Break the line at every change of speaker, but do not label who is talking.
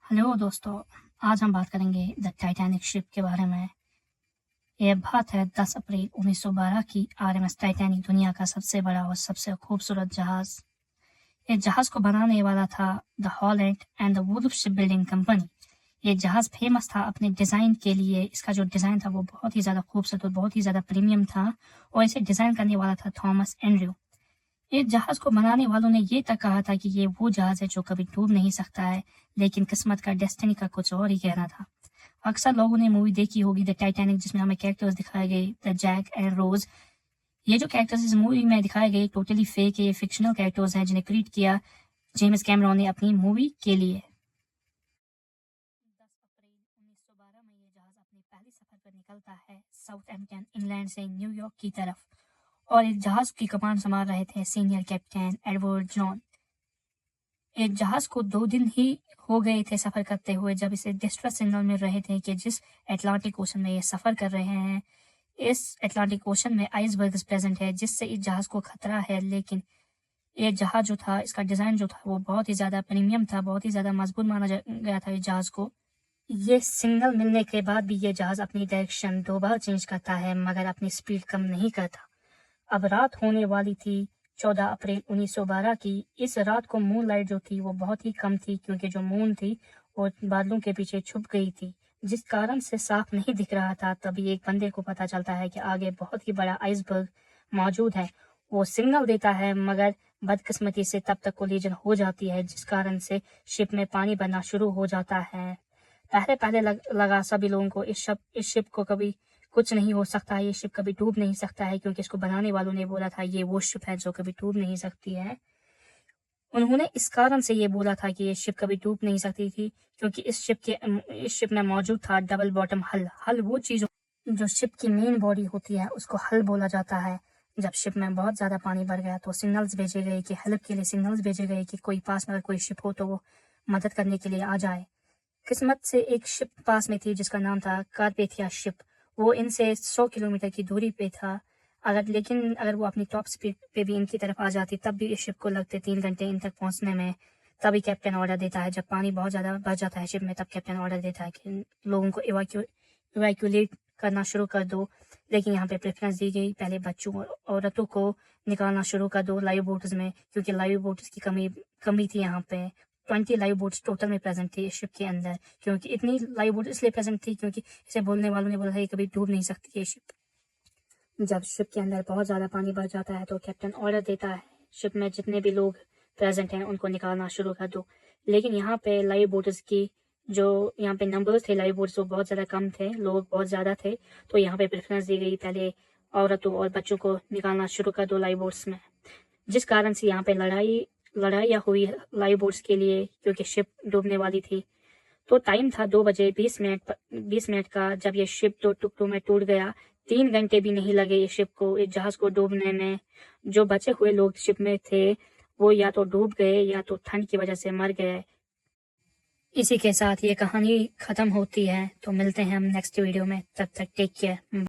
Hello दोस्तों, आज हम बात करेंगे द टाइटैनिक शिप के बारे में। ये बात है 10 अप्रैल 1912 की। आरएमएस टाइटैनिक दुनिया का सबसे बड़ा और सबसे खूबसूरत जहाज। ये जहाज को बनाने वाला था the Harland and the Wolff shipbuilding company. ये जहाज फेमस था अपने डिज़ाइन के लिए। इसका जो डिज़ाइन था वो बहुत ही ज़्यादा खूबसूरत और बहुत ही ज़्यादा प्रीमियम था, और इसे डिज़ाइन करने वाला था थॉमस एंड्रयू। इस जहाज को बनाने वालों ने ये तक कहा था कि ये वो जहाज है जो कभी डूब नहीं सकता है, लेकिन किस्मत का, डेस्टिनी का कुछ और ही कहना था। अक्सर लोगों ने मूवी देखी होगी द टाइटैनिक, जिसमें हमें कैरेक्टर्स दिखाए गए द जैक एंड रोज। ये जो कैरेक्टर्स इस मूवी में दिखाए गए टोटली फेक है, ये फिक्शनल कैरेक्टर्स हैं जिन्हें क्रिएट किया जेम्स कैमरॉन ने अपनी मूवी के लिए। 10 अप्रैल 1912 में ये जहाज अपने पहले सफर पर निकलता है साउथहैम्पटन इंग्लैंड से न्यूयॉर्क की तरफ, और इस जहाज की कमान संभाल रहे थे सीनियर कैप्टन एडवर्ड जॉन। एक जहाज को 2 दिन ही हो गए थे सफर करते हुए जब इसे डिस्ट्रेस सिग्नल मिल रहे थे कि जिस अटलांटिक ओशन में ये सफर कर रहे हैं, इस अटलांटिक ओशन में आइसबर्ग्स प्रेजेंट है, जिससे इस जहाज को खतरा है। लेकिन ये जहाज जो था, इसका डिज़ाइन जो था वो बहुत ही ज़्यादा प्रीमियम था, बहुत ही ज़्यादा मजबूत माना गया था इस जहाज को। ये सिग्नल मिलने के बाद भी ये जहाज अपनी डायरेक्शन 2 बार चेंज करता है, मगर अपनी स्पीड कम नहीं करता। अब रात होने वाली थी 14 अप्रैल 1912 की। इस रात को मून लाइट जो थी वो बहुत ही कम थी, क्योंकि जो मून थी वो बादलों के पीछे छुप गई थी, जिस कारण से साफ नहीं दिख रहा था। तभी एक बंदे को पता चलता है कि आगे बहुत ही बड़ा आइसबर्ग मौजूद है। वो सिग्नल देता है, मगर बदकिस्मती से तब तक कोलिजन हो जाती है, जिस कारण से शिप में पानी भरना शुरू हो जाता है। पहले पहले लगा सभी लोगों को इस शिप को कभी कुछ नहीं हो सकता है, ये शिप कभी डूब नहीं सकता है, क्योंकि इसको बनाने वालों ने बोला था ये वो शिप है जो कभी डूब नहीं सकती है। उन्होंने इस कारण से ये बोला था कि ये शिप कभी डूब नहीं सकती थी, क्योंकि इस शिप में मौजूद था डबल बॉटम हल। हल वो चीज़ जो शिप की मेन बॉडी होती है उसको हल बोला जाता है। जब शिप में बहुत ज़्यादा पानी भर गया तो सिग्नल्स भेजे गए कि हेल्प के लिए, सिग्नल्स भेजे गए कि कोई पास में अगर कोई शिप हो तो वो मदद करने के लिए आ जाए। किस्मत से एक शिप पास में थी जिसका नाम था कारपेथिया शिप। वो इनसे 100 किलोमीटर की दूरी पे था। लेकिन अगर वो अपनी टॉप स्पीड पे भी इनकी तरफ आ जाती, तब भी इस शिप को लगते 3 घंटे इन तक पहुंचने में। तभी कैप्टन ऑर्डर देता है, जब पानी बहुत ज़्यादा भर जाता है शिप में, तब कैप्टन ऑर्डर देता है कि लोगों को इवैक्यूएट करना शुरू कर दो। लेकिन यहाँ पे प्रेफरेंस दी गई, पहले बच्चों और औरतों को निकालना शुरू कर दो लाइव बोट्स में, क्योंकि लाइव बोट्स की कमी थी यहाँ पे। 20 लाइव बोट्स टोटल में प्रेजेंट थी इस शिप के अंदर, क्योंकि इतनी लाइव बोट इसलिए प्रेजेंट थी क्योंकि इसे बोलने वालों ने बोला था कि कभी डूब नहीं सकती ये शिप। जब शिप के अंदर बहुत ज़्यादा पानी भर जाता है तो कैप्टन ऑर्डर देता है शिप में जितने भी लोग प्रेजेंट हैं उनको निकालना शुरू कर दो। लेकिन यहाँ पे लाइव बोट्स की जो यहाँ पे नंबर्स थे, लाइव बोट्स वो बहुत ज़्यादा कम थे, लोग बहुत ज़्यादा थे, तो यहाँ पे प्रेफरेंस दी गई, पहले औरतों और बच्चों को निकालना शुरू कर दो लाइव बोट्स में। जिस कारण से यहाँ पे लड़ाई हुई लाइव बोट्स के लिए, क्योंकि शिप डूबने वाली थी। तो टाइम था 2 बजे 20 मिनट का, जब ये शिप 2 टुकड़ों में टूट गया। 3 घंटे भी नहीं लगे इस जहाज को डूबने में। जो बचे हुए लोग शिप में थे वो या तो डूब गए या तो ठंड की वजह से मर गए। इसी के साथ ये कहानी खत्म होती है। तो मिलते हैं हम नेक्स्ट वीडियो में, तब तक टेक केयर।